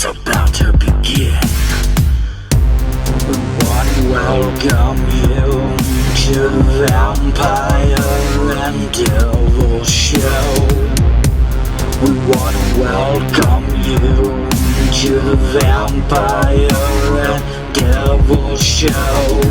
about to begin. We want to welcome you to the Vampire and Devil Show. We want to welcome you to the Vampire and Devil Show.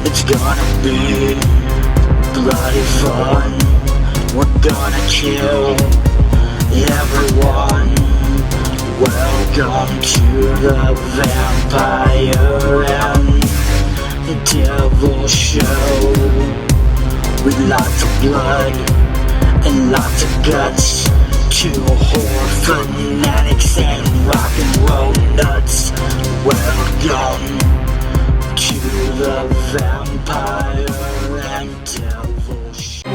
It's gonna be bloody fun. We're gonna kill everyone. Welcome to the Vampire and Devil Show. With lots of blood and lots of guts. Two horror fanatics and rock and roll nuts. Welcome to the Vampire and Devil Show.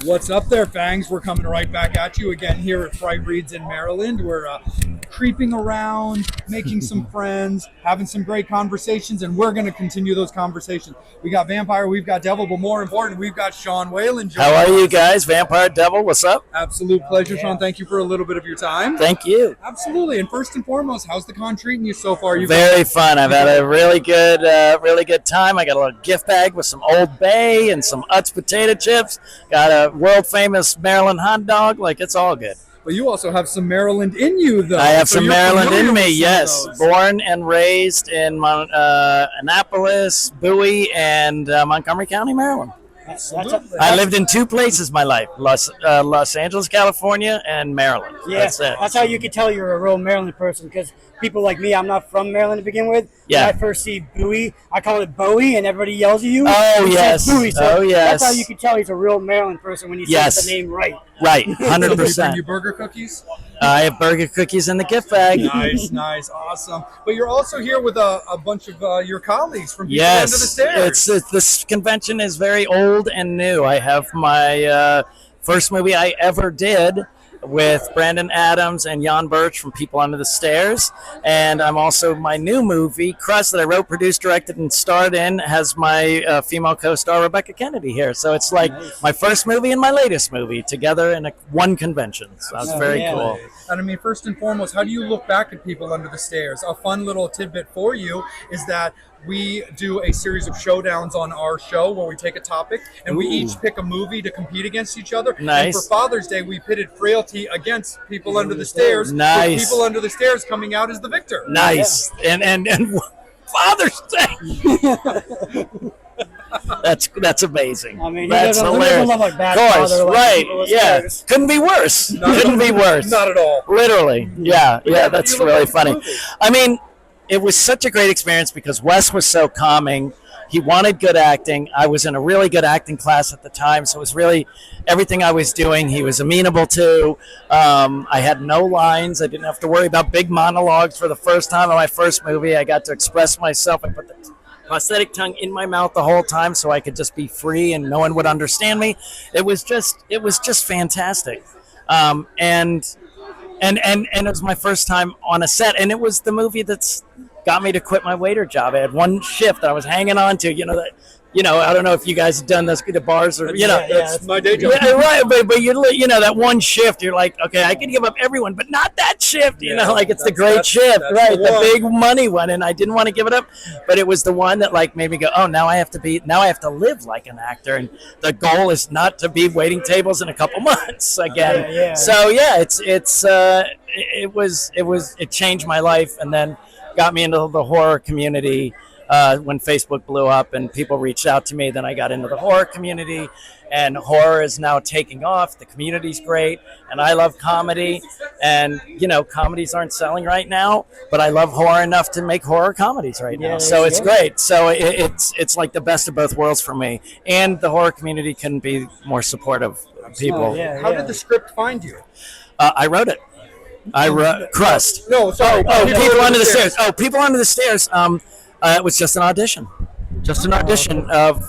What's up there, Fangs? We're coming right back at you again here at FrightReads in Maryland. We're creeping around, making some friends, having some great conversations, and we're going to continue those conversations. We got Vampire, we've got Devil, but more important, we've got Sean Whalen. How are you guys? Vampire, Devil, what's up? Absolute pleasure, Sean. Thank you for a little bit of your time. Thank you. Absolutely. And first and foremost, how's the con treating you so far? Very fun. I've had a really good time. I got a little gift bag with some Old Bay and some Utz potato chips. Got a world famous Maryland hot dog. Like, it's all good. But you also have some Maryland in you, though. I have some Maryland in me, yes. Born and raised in Annapolis, Bowie, and Montgomery County, Maryland. I lived in two places my life, Los Angeles, California, and Maryland. Yeah, that's it. That's how you can tell you're a real Maryland person, because people like me, I'm not from Maryland to begin with. Yeah. When I first see Bowie, I call it Bowie, and everybody yells at you. Oh, yes. Bowie, so oh, yes. That's how you can tell he's a real Maryland person when you say the name right. Right, 100%. Bring you burger cookies? I have burger cookies in the gift bag. Nice, awesome. But you're also here with a bunch of your colleagues from People Under the Stairs. This convention is very old and new. I have my first movie I ever did with Brandon Adams and Jan Birch from People Under the Stairs. And I'm also, my new movie, Crust, that I wrote, produced, directed, and starred in, has my female co-star Rebecca Kennedy here. So it's like my first movie and my latest movie together in one convention. So that's very cool. And I mean, first and foremost, how do you look back at People Under the Stairs? A fun little tidbit for you is that we do a series of showdowns on our show where we take a topic and we each pick a movie to compete against each other. Nice. And for Father's Day, we pitted Frailty against People Under the Stairs. Nice. With People Under the Stairs coming out as the victor. Nice. Yeah. And Father's Day. That's amazing. I mean, that's hilarious. Like of course, right? Yeah, couldn't be worse. Couldn't be worse. Not at all. Literally. Yeah. That's really funny. I mean, it was such a great experience because Wes was so calming. He wanted good acting. I was in a really good acting class at the time, so it was really everything I was doing he was amenable to. I had no lines. I didn't have to worry about big monologues for the first time in my first movie. I got to express myself. I put the prosthetic tongue in my mouth the whole time so I could just be free and no one would understand me. It was just fantastic. And it was my first time on a set, and it was the movie that's got me to quit my waiter job. I had one shift that I was hanging on to, I don't know if you guys have done this at the bars or, That's my day job. Yeah, right, but that one shift, you're like, okay, I could give up everyone, but not that shift, it's the great shift, right, the big money one, and I didn't want to give it up, but it was the one that like made me go, oh, now I have to live like an actor, and the goal is not to be waiting tables in a couple months again. So it changed my life, and then got me into the horror community. When Facebook blew up and people reached out to me, then I got into the horror community, and horror is now taking off. The community's great, and I love comedy, and comedies aren't selling right now, but I love horror enough to make horror comedies right now. So it's great. So it's like the best of both worlds for me, and the horror community couldn't be more supportive of people. How did the script find you? I wrote it. I wrote Crust. No, sorry. People Under the Stairs. Oh, People Under the Stairs. It was just an audition. Just an audition of,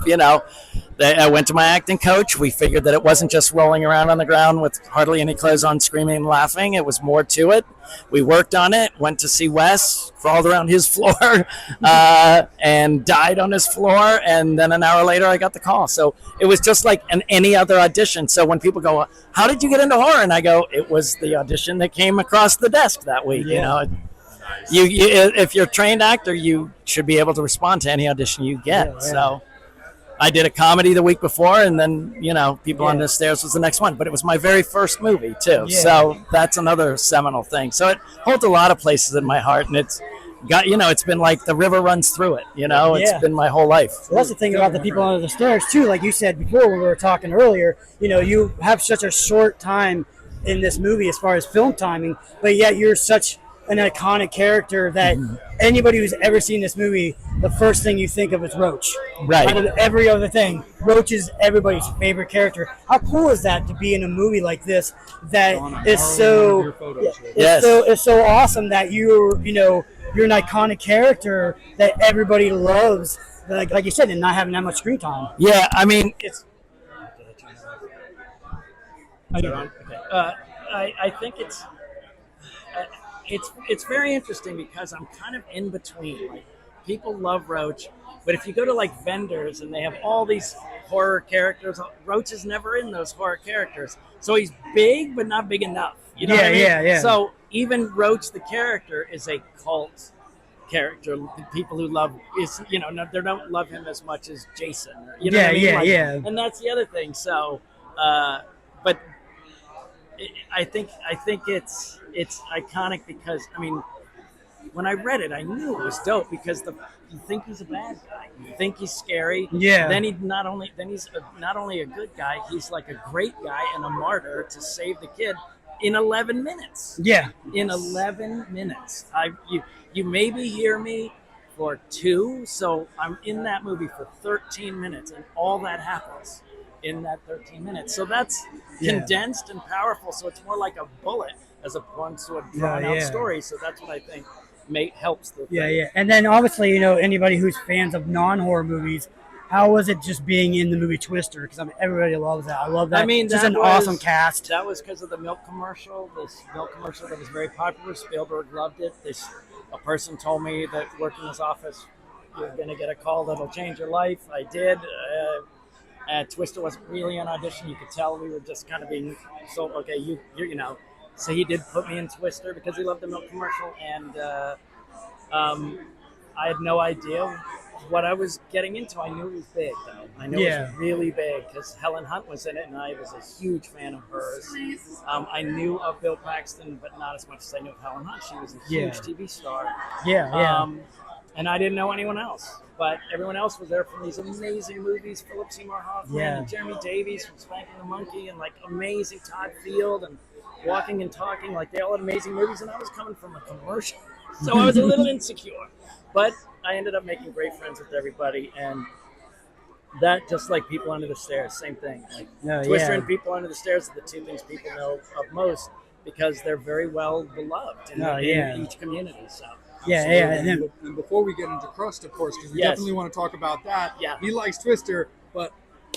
I went to my acting coach. We figured that it wasn't just rolling around on the ground with hardly any clothes on, screaming and laughing. It was more to it. We worked on it, went to see Wes, crawled around his floor, and died on his floor. And then an hour later, I got the call. So it was just like any other audition. So when people go, how did you get into horror? And I go, it was the audition that came across the desk that week. You know, you if you're a trained actor, you should be able to respond to any audition you get. So I did a comedy the week before, and then, you know, People Under the Stairs was the next one. But it was my very first movie, too. Yeah. So that's another seminal thing. So it holds a lot of places in my heart, and it's got, you know, it's been like the river runs through it, you know? It's been my whole life. So that's the thing about the People Under the Stairs, too. Like you said before when we were talking earlier, you know, you have such a short time in this movie as far as film timing, but yet you're such an iconic character that anybody who's ever seen this movie, the first thing you think of is Roach. Right. Out of every other thing, Roach is everybody's favorite character. How cool is that to be in a movie like this that is so it's so awesome that you're an iconic character that everybody loves, like you said, and not having that much screen time. Yeah, I mean, I think it's very interesting because I'm kind of in between. Like, people love Roach, but if you go to like vendors and they have all these horror characters, Roach is never in those horror characters. So he's big, but not big enough. You know what I mean? Yeah. So even Roach, the character, is a cult character. The people who love they don't love him as much as Jason. You know what I mean? And that's the other thing. So, but I think it's iconic because, I mean, when I read it, I knew it was dope because you think he's a bad guy, you think he's scary. Yeah. Then he's not only a good guy, he's like a great guy and a martyr to save the kid in 11 minutes. Yeah. In 11 minutes, you maybe hear me for 2, so I'm in that movie for 13 minutes, and all that happens in that 13 minutes. So that's condensed and powerful. So it's more like a bullet as opposed to a drawn out story. So that's what I think helps the thing. And then obviously, anybody who's fans of non-horror movies, how was it just being in the movie Twister? Because everybody loves that. I love that. I mean, it's just an awesome cast. That was because of the milk commercial. This milk commercial that was very popular. Spielberg loved it. A person told me that working in his office, you're going to get a call that'll change your life. I did. Twister wasn't really an audition. You could tell we were just kind of being so, okay, you know. So he did put me in Twister because he loved the milk commercial. And I had no idea what I was getting into. I knew it was big, though. I knew it was really big because Helen Hunt was in it, and I was a huge fan of hers. I knew of Bill Paxton, but not as much as I knew of Helen Hunt. She was a huge TV star. And I didn't know anyone else. But everyone else was there from these amazing movies. Philip Seymour Hoffman and Jeremy Davies from Spanking the Monkey, and like amazing Todd Field and Walking and Talking. Like, they all had amazing movies, and I was coming from a commercial. So I was a little insecure. But I ended up making great friends with everybody, and that, just like People Under the Stairs, same thing. Like Twister and People Under the Stairs are the two things people know of most because they're very well beloved in each community. So. And before we get into Crust, of course, because we definitely want to talk about that. Yeah. He likes Twister, but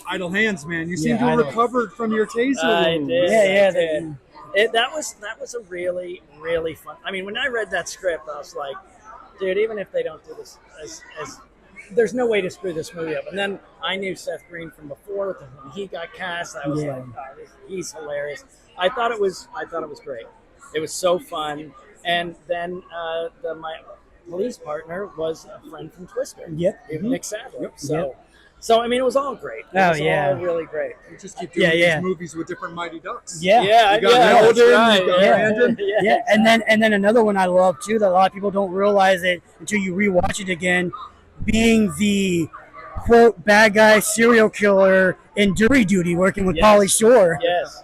Idle Hands, man. You seem to have recovered from your taser wound. I did. That was a really, really fun. I mean, when I read that script, I was like, dude, even if they don't do this as there's no way to screw this movie up. And then I knew Seth Green from before when he got cast. I was like, oh, he's hilarious. I thought it was great. It was so fun. And then my police partner was a friend from Twister. Nick Sadler. So I mean, it was all great. It was all really great. You just keep doing these movies with different Mighty Ducks. And then another one I love too that a lot of people don't realize it until you rewatch it again, being the quote bad guy serial killer in Jury Duty, working with Pauly Shore. Yes.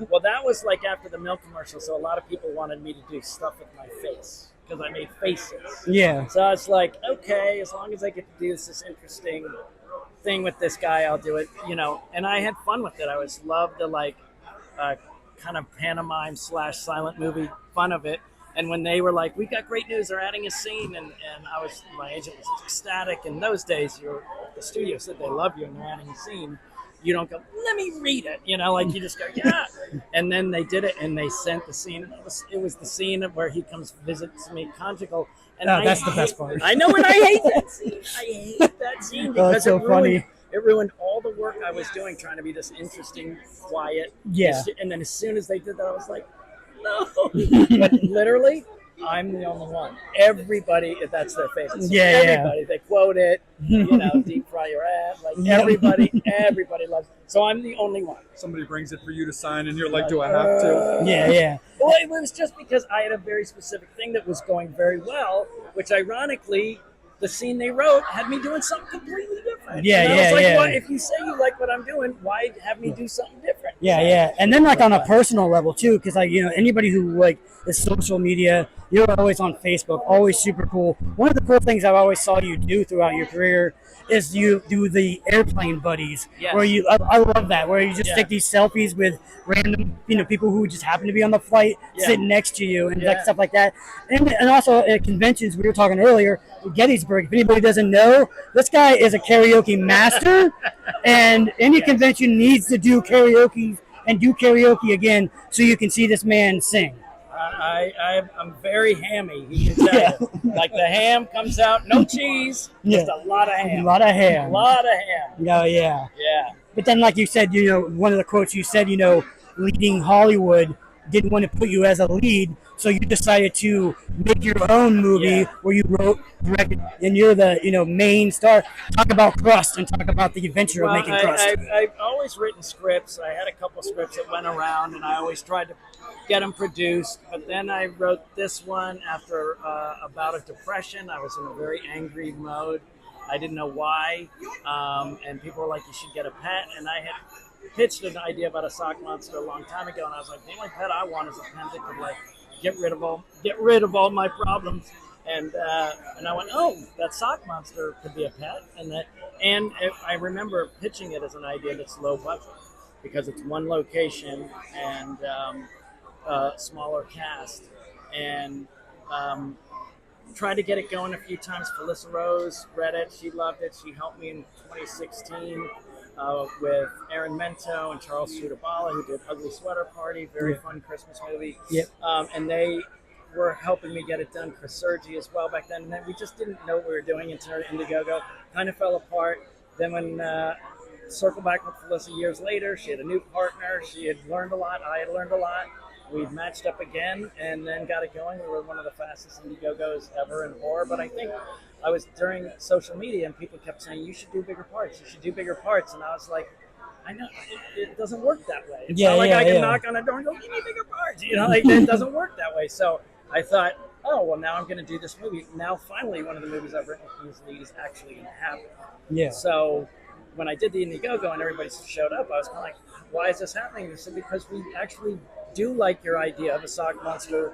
Well, that was like after the milk commercial, so a lot of people wanted me to do stuff with my face because I made faces. Yeah. So I was like, okay, as long as I get to do this interesting thing with this guy, I'll do it. And I had fun with it. I always loved the kind of pantomime / silent movie fun of it. And when they were like, "We got great news, they're adding a scene," and my agent was ecstatic. In those days, the studio said they love you and they're adding a scene. You don't go, "Let me read it," like you just go, "Yeah." And then they did it, and they sent the scene, and it was the scene where he comes visits me conjugal. And that's the best part. I know, and I hate that scene. I hate that scene because it's so funny. It ruined all the work I was doing trying to be this interesting, quiet. Yeah. And then as soon as they did that, I was like, no. But literally, I'm the only one. Everybody, that's their favorite. Everybody, they quote it. Deep fry your ass. Like everybody loves it. So I'm the only one. Somebody brings it for you to sign, and you're like, "Do I have to?" Yeah. Well, it was just because I had a very specific thing that was going very well, which ironically, the scene they wrote had me doing something completely different. Yeah. Well, if you say you like what I'm doing, why have me do something different? Yeah. And then on a personal level too, because anybody who is social media, you're always on Facebook, always super cool. One of the cool things I've always saw you do throughout your career is you do the airplane buddies, where I love that, where you just take these selfies with random people who just happen to be on the flight sitting next to you and stuff like that. And also at conventions, we were talking earlier, Gettysburg. If anybody doesn't know, this guy is a karaoke master, and any convention needs to do karaoke and do karaoke again so you can see this man sing. I'm very hammy, he can tell you. Like the ham comes out, no cheese, just a lot of ham. A lot of ham. Oh, yeah. Yeah. But then, like you said, one of the quotes you said, leading Hollywood didn't want to put you as a lead, so you decided to make your own movie where you wrote, directed, and you're the main star. Talk about Crust and talk about the adventure of making Crust. I've always written scripts. I had a couple scripts that went around, and I always tried to get them produced. But then I wrote this one after a bout of depression. I was in a very angry mode. I didn't know why, and people were like, "You should get a pet," and I had pitched an idea about a sock monster a long time ago, and I was like, the only pet I want is a pet that could get rid of all my problems. And I went, oh, that sock monster could be a pet, and I remember pitching it as an idea that's low budget because it's one location and smaller cast, and tried to get it going a few times. Felissa Rose read it, she loved it, she helped me in 2016. With Aaron Mento and Charles Sudabala, who did Ugly Sweater Party, very fun Christmas movie. Yep. And they were helping me get it done. Chris Sergi as well back then. And then we just didn't know what we were doing until Indiegogo kind of fell apart. Then when circle back with Felissa years later, she had a new partner. She had learned a lot. I had learned a lot. We matched up again and then got it going. We were one of the fastest Indiegogos ever in horror. But I think I was during social media and people kept saying, "You should do bigger parts. You should do bigger parts." And I was like, I know it doesn't work that way. It's not like I can knock on a door and go, "Give me bigger parts." It doesn't work that way. So I thought, oh, well, now I'm going to do this movie. Now, finally, one of the movies I've written with these leads is actually going to happen. Yeah. So when I did the Indiegogo and everybody showed up, I was kind of like, why is this happening? They said, because we actually do like your idea of a sock monster,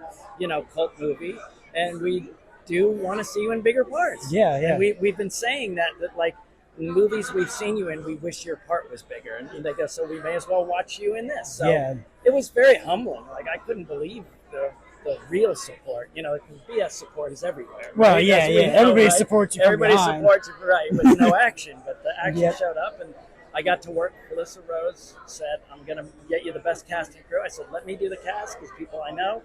cult movie, and we do want to see you in bigger parts. Yeah. And we've been saying that in movies we've seen you in, we wish your part was bigger, and they go, so we may as well watch you in this. So it was very humbling. I couldn't believe the real support. BS support is everywhere. Well, right? Everybody supports you. Everybody supports you, right? With no action, but the action showed up, and I got to work. Felissa Rose said, "I'm going to get you the best casting crew." I said, "Let me do the cast because people I know."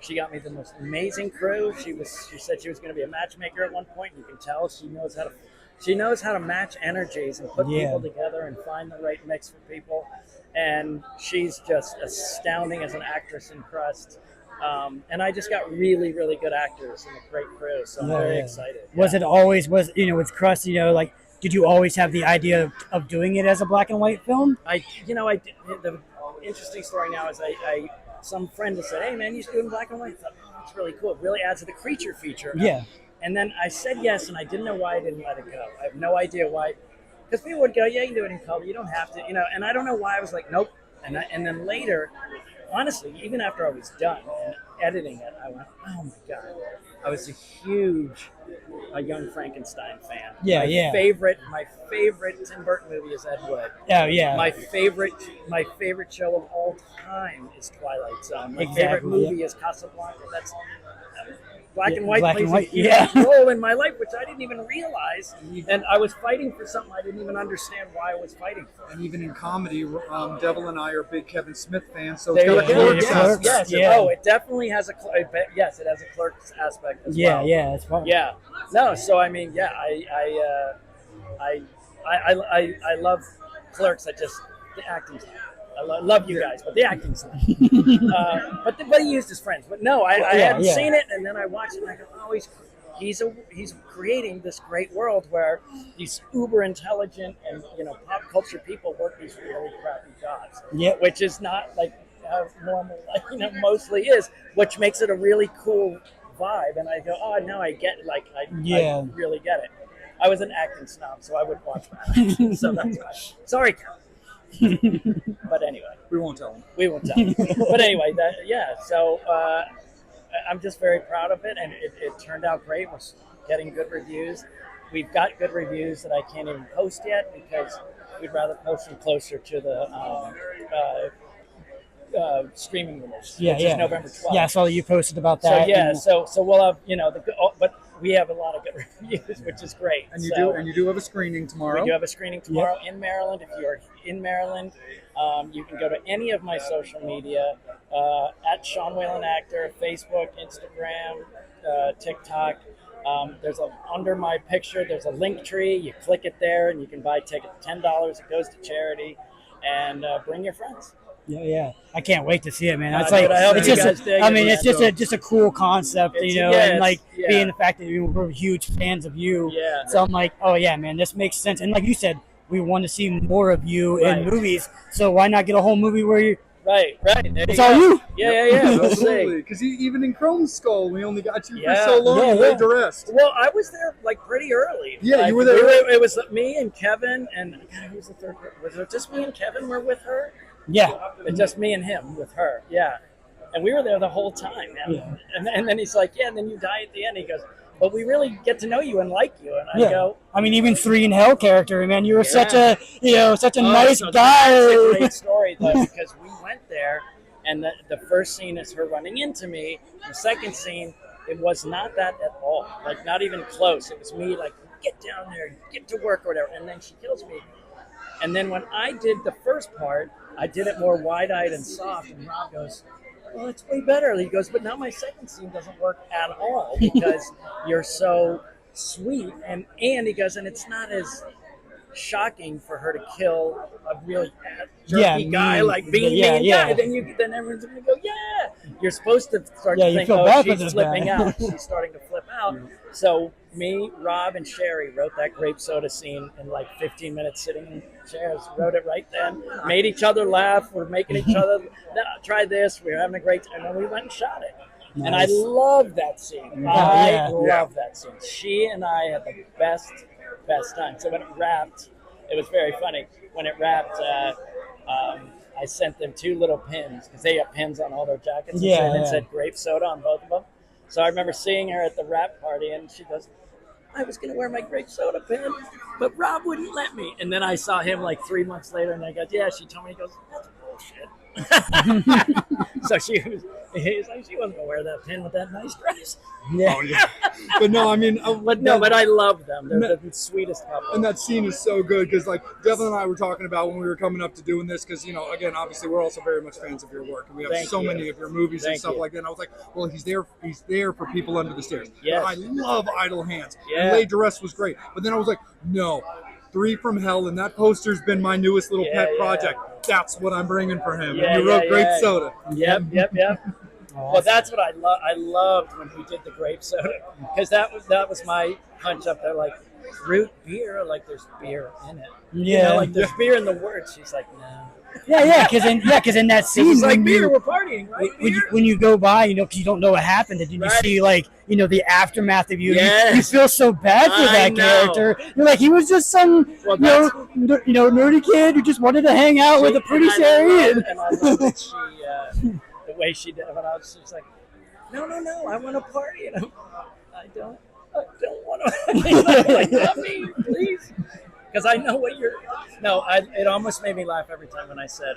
She got me the most amazing crew. She said she was going to be a matchmaker at one point. You can tell she knows how to match energies and put people together and find the right mix for people. And she's just astounding as an actress in Crust. And I just got really, really good actors and a great crew. So I'm very excited. Was it always with Crust? Did you always have the idea of doing it as a black and white film? I did. The interesting story now is some friend has said, "Hey man, you should do it in black and white." I thought, "Oh, that's really cool. It really adds to the creature feature." Yeah. And then I said yes, and I didn't know why I didn't let it go. I have no idea why. Because people would go, "Yeah, you can do it in color. You don't have to," And I don't know why I was like, "Nope." And then later, honestly, even after I was done and editing it, I went, "Oh my god, I was a huge Young Frankenstein fan. Yeah, My favorite Tim Burton movie is Ed Wood. Oh, yeah. My favorite show of all time is Twilight Zone. My Exactly, favorite movie is Casablanca. That's black and white black and plays white, a huge role in my life, which I didn't even realize. And I was fighting for something I didn't even understand why I was fighting for. And even in comedy, Devil and I are big Kevin Smith fans, so There it's got you a go. Clerks Yes, aspect. yes. Yeah. Oh, it definitely has it has a Clerks aspect as well. Yeah, it's fun. Yeah. No, so I mean, yeah, I love Clerks. The acting's I love you guys, but the acting's but he used his friends. But no, I hadn't seen it, and then I watched it, and I go, oh, he's creating this great world where these uber intelligent and pop culture people work these really crappy jobs. Yep. Which is not like how normal mostly is, which makes it a really cool vibe. And I go, oh, now I get it. Like I really get it. I was an acting snob, so I would watch that. So that's fine. Sorry, Cal. But anyway, We won't tell him. But anyway, so I'm just very proud of it, and it turned out great. We're getting good reviews. We've got good reviews that I can't even post yet because we'd rather post them closer to the streaming release, which is November 12th. Yeah, I saw that you posted about that. So we'll have but we have a lot of good reviews, which is great. And you do have a screening tomorrow. We do have a screening tomorrow in Maryland. If you're in Maryland, you can go to any of my social media at Sean Whalen Actor, Facebook, Instagram, TikTok. There's under my picture. There's a link tree. You click it there, and you can buy tickets. $10. It goes to charity, and bring your friends. Yeah. I can't wait to see it, man. It's Dude, I hope it's you just, guys dig I it, mean, man. it's just a cool concept, and like yeah. being the fact that we're huge fans of you. Yeah. So I'm like, oh yeah, man, this makes sense. And like you said, we want to see more of you in movies. So why not get a whole movie where you? Right. It's all you. Yeah. We'll Absolutely. see. Because even in Chrome's Skull, we only got you for Yeah. so long. You laid to rest. Well, I was there like pretty early. Yeah, Like, you were there. It was me and Kevin, and God, who was the third? Was it just me and Kevin were with her? Yeah. And just me and him with her. Yeah. And we were there the whole time. Man. And then he's like, yeah. And then you die at the end. He goes, but we really get to know you and like you. And I go, I mean, even 3 in Hell character, man, you were such a nice so guy. That's a great story though, because we went there, and the first scene is her running into me. The second scene, it was not that at all. Like not even close. It was me like, get down there, get to work or whatever. And then she kills me. And then when I did the first part, I did it more wide-eyed and soft, and Rob goes, well, it's way better. He goes, but now my second scene doesn't work at all because you're so sweet. And he goes, and it's not as shocking for her to kill a really jerky guy like being mean guy. Then everyone's going to go, yeah. You're supposed to start to think, oh, she's flipping out. She's starting to flip out. So me, Rob, and Sherry wrote that grape soda scene in like 15 minutes sitting in chairs. Wrote it right then. Made each other laugh. We're making each other, try this. We're having a great time. And then we went and shot it. Nice. And I love that scene. I love that scene. She and I had the best time. So when it wrapped, it was very funny. When it wrapped, I sent them 2 little pins because they have pins on all their jackets. And it said grape soda on both of them. So I remember seeing her at the wrap party, and she goes, I was going to wear my grape soda pin, but Rob wouldn't let me. And then I saw him like 3 months later, and I go, yeah, she told me. He goes, that's bullshit. So he's like, she wasn't going to wear that pin with that nice dress. Yeah. But no, I mean, but I love them. They're the sweetest couple. And that scene is so good because, like, Devin and I were talking about when we were coming up to doing this because, again, obviously we're also very much fans of your work and we have many of your movies and stuff like that. And I was like, well, he's there for people under the stairs. Yes. I love Idle Hands. Yeah. And Laid to Rest was great. But then I was like, no, 3 from Hell, and that poster's been my newest little pet project. That's what I'm bringing for him. And you wrote Grape Soda. Yep. Well, that's what I love. I loved when we did the grape soda because that was my punch up there. Like root beer, like there's beer in it. Yeah, like there's beer in the word. She's like, no. Because in that scene, it's like beer, we're partying, right? When you go by, because you don't know what happened, and then you see the aftermath of you. Yes. You feel so bad for that character. You're like, he was just some nerdy kid who just wanted to hang out with a pretty Sherry. And I love that she, the way she did it, when she's like, no, I want to party. And I don't want to. Like, not me, please. Because I know what you're. No, it almost made me laugh every time when I said,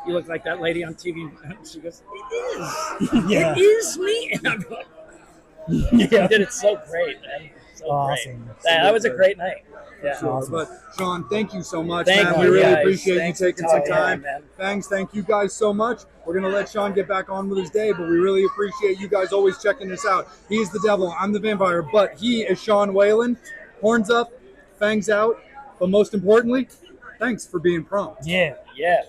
"You look like that lady on TV." She goes, "It is. Yeah. It is me." And I'm like, "You did it so great, man. So Awesome. great. That was a great night." Yeah. Sure. Awesome. But Sean, thank you so much, Thank man. you, We really guys. appreciate Thanks you for taking some talking, time. man. Thanks. Thank you guys so much. We're gonna let Sean get back on with his day, but we really appreciate you guys always checking us out. He's the devil, I'm the vampire, but he is Sean Whalen. Horns up, fangs out, but most importantly, thanks for being prompt. Yeah. Yeah.